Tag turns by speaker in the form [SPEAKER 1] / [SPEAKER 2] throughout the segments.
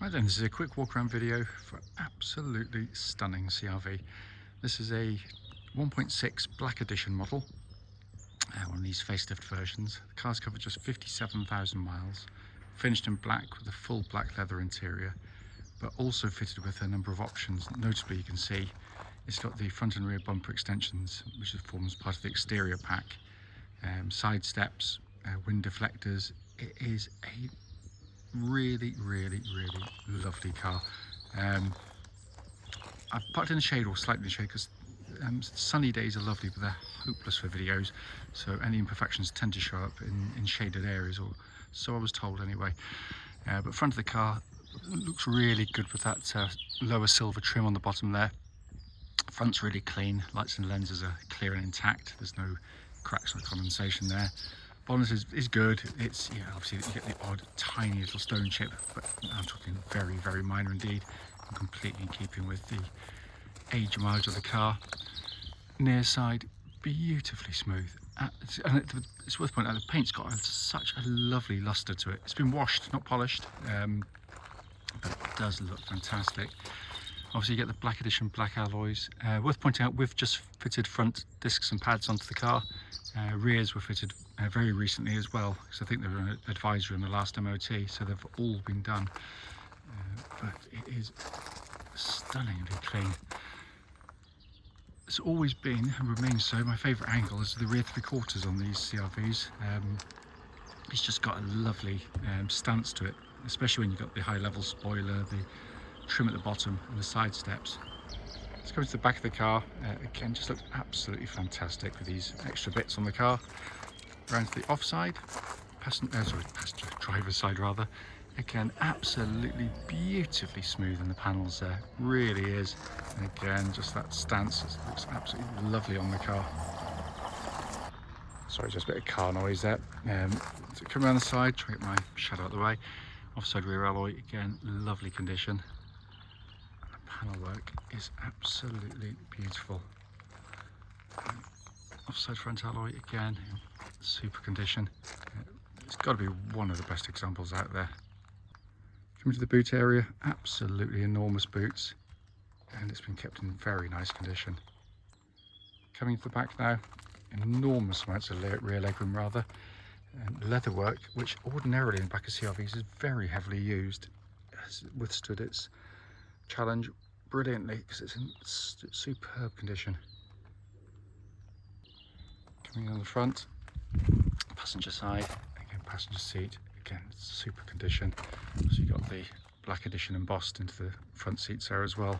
[SPEAKER 1] Right then, this is a quick walk around video for absolutely stunning CRV. This is a 1.6 Black Edition model, one of these facelift versions. The car's covered just 57,000 miles, finished in black with a full black leather interior, but also fitted with a number of options. Notably, you can see it's got the front and rear bumper extensions, which forms part of the exterior pack, side steps, wind deflectors. It is a really lovely car. I've parked in the shade or slightly in the shade because sunny days are lovely, but they're hopeless for videos, so any imperfections tend to show up in shaded areas, or so I was told anyway. But front of the car looks really good with that lower silver trim on the bottom there. Front's really clean, lights and lenses are clear and intact, there's no cracks or condensation there. Bonnet is good. It's, yeah, obviously you get the odd tiny little stone chip, but I'm talking very minor indeed, and completely in keeping with the age and mileage of the car. Near side, beautifully smooth. And it's worth pointing out the paint's got such a lovely luster to it. It's been washed, not polished, but it does look fantastic. Obviously you get the Black Edition black alloys. Worth pointing out, we've just fitted front discs and pads onto the car. Rears were fitted very recently as well, because I think they were an advisory in the last MOT, so they've all been done. But it is stunningly clean. It's always been, and remains so, my favourite angle is the rear three-quarters on these CRVs. It's just got a lovely stance to it, especially when you've got the high-level spoiler, the trim at the bottom and the side steps. Let's go to the back of the car. Again, just looks absolutely fantastic with these extra bits on the car. Around to the offside, passenger driver's side rather. Again, absolutely beautifully smooth in the panels there, really is. And again, just that stance looks absolutely lovely on the car. Sorry, just a bit of car noise there. So come around the side, try to get my shadow out of the way. Offside rear alloy, again, lovely condition. Panel work is absolutely beautiful. Offside front alloy, again, super condition. It's got to be one of the best examples out there. Coming to the boot area, absolutely enormous boots, and it's been kept in very nice condition. Coming to the back now, enormous amounts of rear legroom rather, and leather work, which ordinarily in the back of CRVs is very heavily used, has withstood its challenge brilliantly because it's in superb condition. Coming on the front, passenger side, again passenger seat, again super condition. So you've got the Black Edition embossed into the front seats there as well.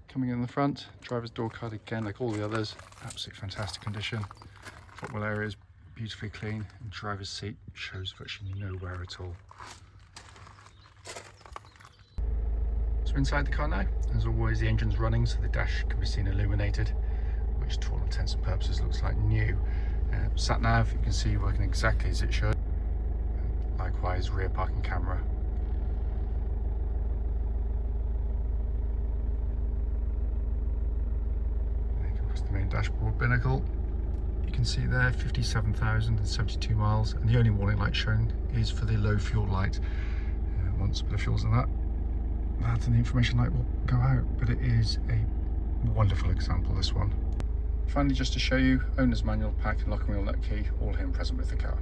[SPEAKER 1] Coming in the front, driver's door card, again like all the others, absolutely fantastic condition. Footwell area is beautifully clean, and driver's seat shows virtually no wear at all. So inside the car now, as always the engine's running, so the dash can be seen illuminated, which to all intents and purposes looks like new. Sat nav, you can see working exactly as it should. Likewise rear parking camera. And you can press the main dashboard binnacle. You can see there 57,072 miles, and the only warning light shown is for the low fuel light. Once the fuel's in that, then the information light will go out, but it is a wonderful example, this one. Finally, just to show you, owner's manual, pack and lock and wheel nut key, all here and present with the car.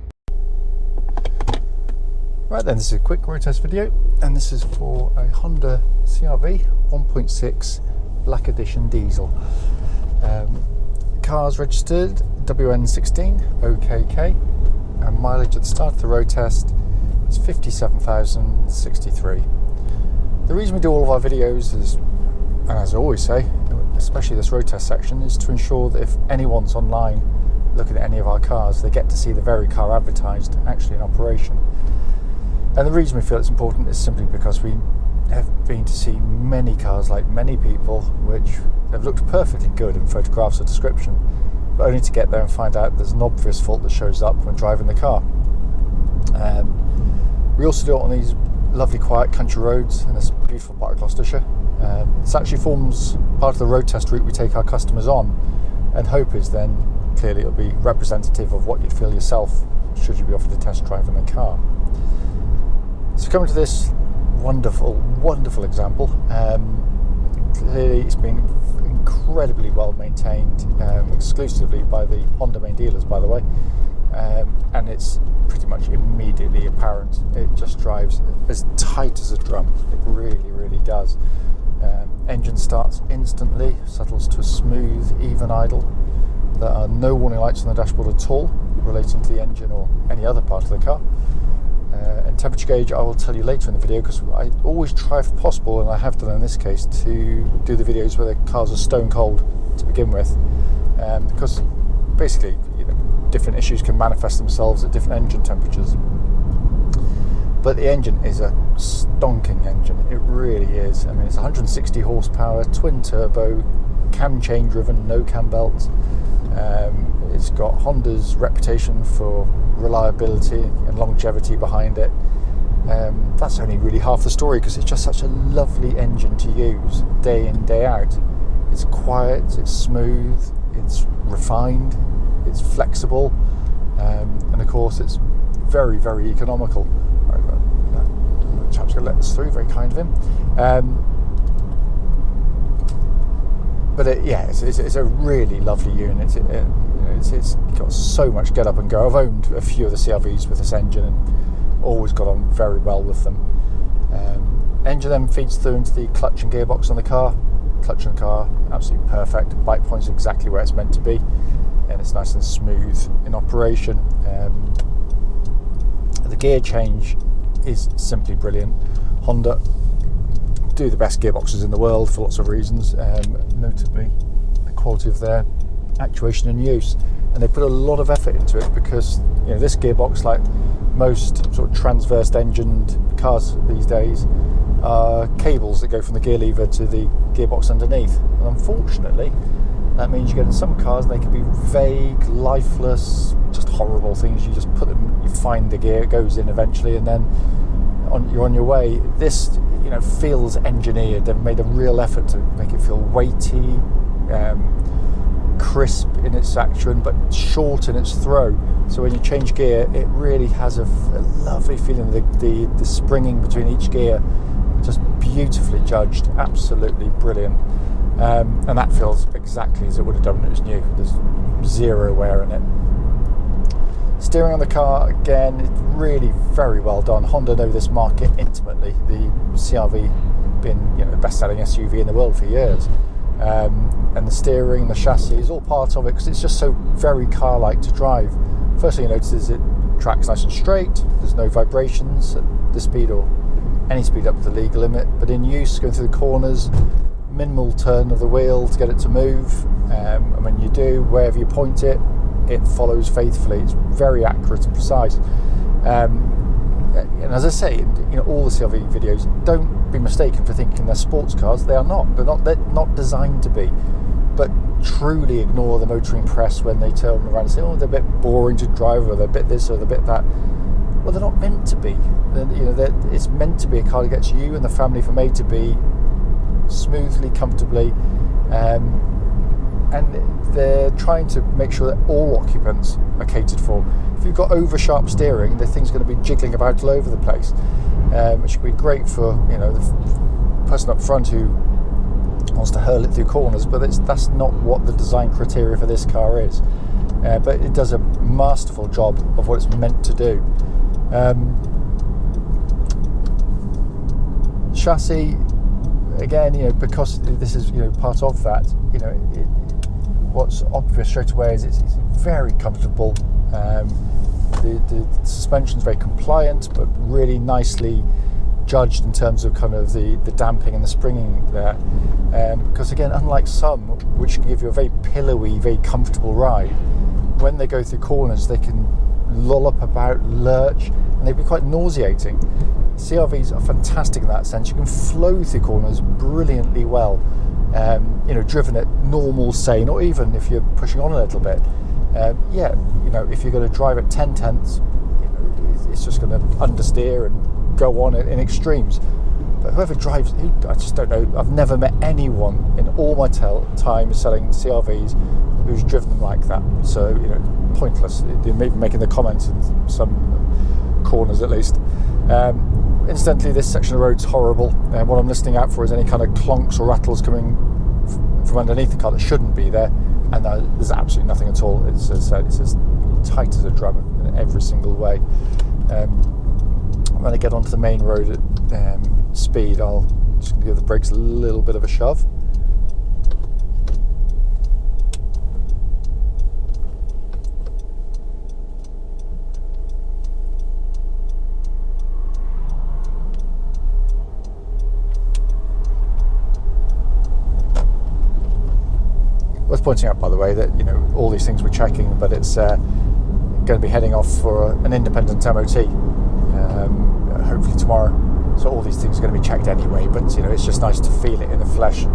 [SPEAKER 1] Right then, this is a quick road test video, and this is for a Honda CRV 1.6 Black Edition diesel. Car's registered WN16OKK, and mileage at the start of the road test is 57,063. The reason we do all of our videos is, as I always say, especially this road test section, is to ensure that if anyone's online looking at any of our cars, they get to see the very car advertised actually in operation. And the reason we feel it's important is simply because we have been to see many cars, like many people, which have looked perfectly good in photographs or description, but only to get there and find out there's an obvious fault that shows up when driving the car. We also do it on these lovely quiet country roads in this beautiful part of Gloucestershire. This actually forms part of the road test route we take our customers on, and hope is then clearly it'll be representative of what you'd feel yourself should you be offered a test drive in the car.
[SPEAKER 2] So coming to this wonderful example, clearly it's been incredibly well maintained, exclusively by the Honda main dealers, by the way, and it's pretty much immediately apparent. It just drives as tight as a drum. It really does. Engine starts instantly, settles to a smooth, even idle. There are no warning lights on the dashboard at all relating to the engine or any other part of the car. And temperature gauge I will tell you later in the video, because I always try, if possible, and I have done in this case, to do the videos where the cars are stone cold to begin with, because basically, you know, different issues can manifest themselves at different engine temperatures. But the engine is a stonking engine, it really is. I mean, it's 160 horsepower, twin turbo, cam chain driven, no cam belts. It's got Honda's reputation for reliability and longevity behind it. That's only really half the story, because it's just such a lovely engine to use day in, day out. It's quiet, it's smooth, it's refined, it's flexible, and of course it's very economical. The chap's going to let us through, very kind of him. But it's a really lovely unit. It's got so much get up and go. I've owned a few of the CRVs with this engine and always got on very well with them. Engine then feeds through into the clutch and gearbox on the car. Clutch on the car, absolutely perfect. Bike point's exactly where it's meant to be, and it's nice and smooth in operation. The gear change is simply brilliant. Honda do the best gearboxes in the world for lots of reasons, notably the quality of their actuation and use, and they put a lot of effort into it, because you know, this gearbox, like most sort of transverse engined cars these days, are cables that go from the gear lever to the gearbox underneath, and unfortunately that means you get in some cars and they can be vague, lifeless, just horrible things. You just put them, you find the gear, it goes in eventually, and then you're on your way. This, you know, feels engineered. They've made a real effort to make it feel weighty, crisp in its action, but short in its throw. So when you change gear, it really has a lovely feeling. The springing between each gear, just beautifully judged, absolutely brilliant. And that feels exactly as it would have done when it was new. There's zero wear in it. Steering on the car, again, it's really very well done. Honda know this market intimately. The CRV being, you know, the best-selling SUV in the world for years. And the steering, the chassis is all part of it, because it's just so very car-like to drive. First thing you notice is it tracks nice and straight. There's no vibrations at this speed or any speed up to the legal limit. But in use, going through the corners, minimal turn of the wheel to get it to move. And when you do, wherever you point it, it follows faithfully. It's very accurate and precise. And as I say, you know, all the CRV videos, don't be mistaken for thinking they're sports cars. They are not. They're not designed to be. But truly ignore the motoring press when they turn around and say, "Oh, they're a bit boring to drive, or they're a bit this or they're a bit that." Well, they're not meant to be. It's meant to be a car that gets you and the family from A to B smoothly, comfortably. And they're trying to make sure that all occupants are catered for. If you've got over sharp steering, the thing's going to be jiggling about all over the place, which would be great for, you know, the person up front who wants to hurl it through corners. But that's not what the design criteria for this car is. But it does a masterful job of what it's meant to do. Chassis, again, you know, because this is, you know, part of that, you know, what's obvious straight away is it's very comfortable. The suspension's very compliant, but really nicely judged in terms of kind of the damping and the springing there. Because again, unlike some, which can give you a very pillowy, very comfortable ride, when they go through corners, they can lollop about, lurch, and they'd be quite nauseating. CRVs are fantastic in that sense. You can flow through corners brilliantly well. You know, driven at normal, sane, or even if you're pushing on a little bit. You know, if you're going to drive at 10 tenths, you know, it's just going to understeer and go on in extremes. But whoever drives, I just don't know. I've never met anyone in all my time selling CRVs who's driven them like that. So, you know, pointless. They're maybe making the comments in some corners at least. Incidentally, this section of the road's horrible, and what I'm listening out for is any kind of clonks or rattles coming from underneath the car that shouldn't be there, and there's absolutely nothing at all. It's as I said, it's as tight as a drum in every single way. When I get onto the main road at speed, I'll just give the brakes a little bit of a shove. Worth pointing out, by the way, that all these things we're checking, but it's going to be heading off for an independent MOT hopefully tomorrow. So all these things are going to be checked anyway. But it's just nice to feel it in the flesh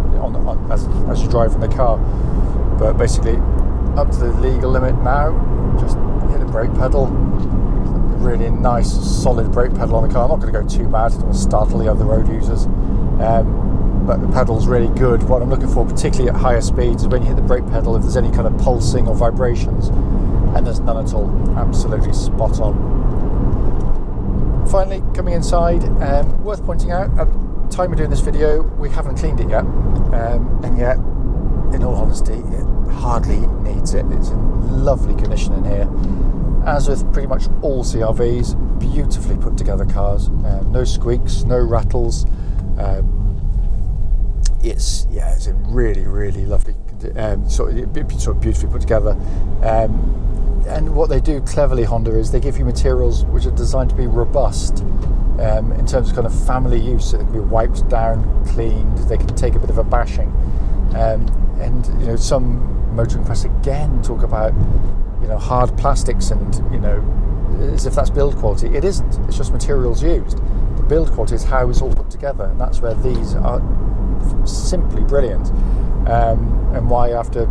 [SPEAKER 2] as you drive in the car. But basically, up to the legal limit now. Just hit the brake pedal. Really nice, solid brake pedal on the car. I'm not going to go too mad. I don't want to startle the other road users. But the pedal's really good. What I'm looking for, particularly at higher speeds, is when you hit the brake pedal, if there's any kind of pulsing or vibrations, and there's none at all. Absolutely spot on. Finally, coming inside, worth pointing out, at the time of doing this video, we haven't cleaned it yet, and yet, in all honesty, it hardly needs it. It's in lovely condition in here. As with pretty much all CRVs, beautifully put together cars. No squeaks, no rattles. It's in really lovely, sort of beautifully put together. And what they do cleverly, Honda, is they give you materials which are designed to be robust in terms of kind of family use. So they can be wiped down, cleaned. They can take a bit of a bashing. And some motoring press again talk about hard plastics and as if that's build quality. It isn't. It's just materials used. The build quality is how it's all put together, and that's where these are simply brilliant, and why after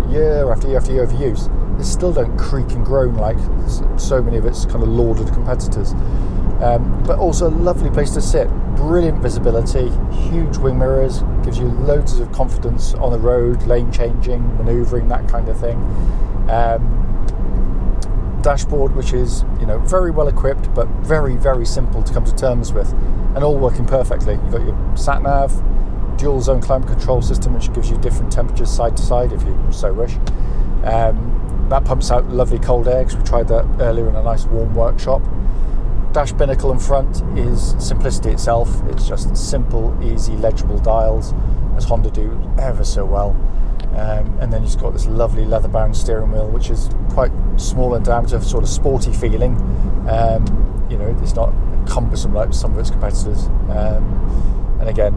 [SPEAKER 2] year after year after year of use, they still don't creak and groan like so many of its kind of lauded competitors. But also a lovely place to sit, brilliant visibility, huge wing mirrors, gives you loads of confidence on the road, lane changing, manoeuvring, that kind of thing. Dashboard, which is very well equipped but very simple to come to terms with, and all working perfectly. You've got your sat nav, dual zone climate control system, which gives you different temperatures side to side if you so wish. That pumps out lovely cold air, because we tried that earlier in a nice warm workshop. Dash binnacle in front is simplicity itself. It's just simple, easy, legible dials, as Honda do ever so well. And then you've got this lovely leather-bound steering wheel, which is quite small in diameter, sort of sporty feeling. It's not cumbersome like some of its competitors. And again,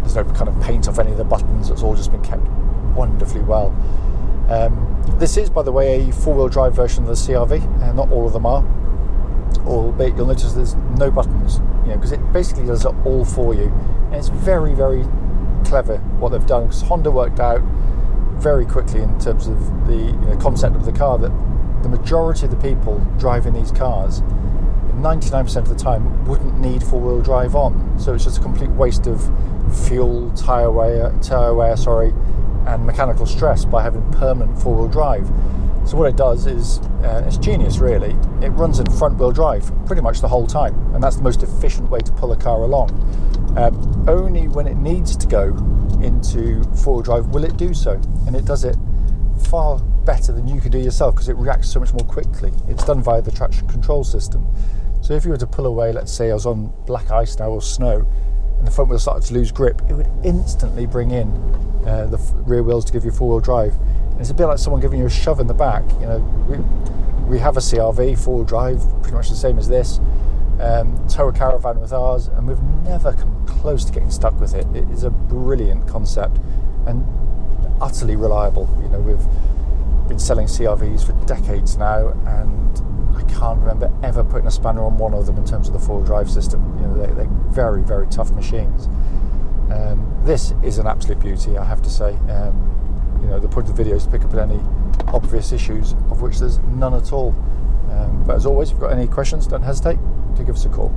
[SPEAKER 2] there's no kind of paint off any of the buttons. It's all just been kept wonderfully well. This is, by the way, a four-wheel drive version of the CRV, and not all of them are. Albeit you'll notice there's no buttons, because it basically does it all for you, and it's very clever what they've done, because Honda worked out very quickly in terms of the concept of the car that the majority of the people driving these cars, 99% of the time, wouldn't need four-wheel drive on. So it's just a complete waste of fuel, tyre wear, and mechanical stress by having permanent four-wheel drive. So what it does is, it's genius really, it runs in front-wheel drive pretty much the whole time, and that's the most efficient way to pull a car along. Only when it needs to go into four-wheel drive will it do so, and it does it far better than you could do yourself, because it reacts so much more quickly. It's done via the traction control system. So if you were to pull away, let's say I was on black ice now or snow, and the front wheel started to lose grip, it would instantly bring in the rear wheels to give you four-wheel drive. And it's a bit like someone giving you a shove in the back. We have a CRV four-wheel drive, pretty much the same as this. Tow a caravan with ours, and we've never come close to getting stuck with it. It is a brilliant concept and utterly reliable. We've been selling CRVs for decades now, and I can't remember ever putting a spanner on one of them in terms of the four-wheel drive system. They're very tough machines. This is an absolute beauty, I have to say. The point of the video is to pick up at any obvious issues, of which there's none at all. But as always, if you've got any questions, don't hesitate to give us a call.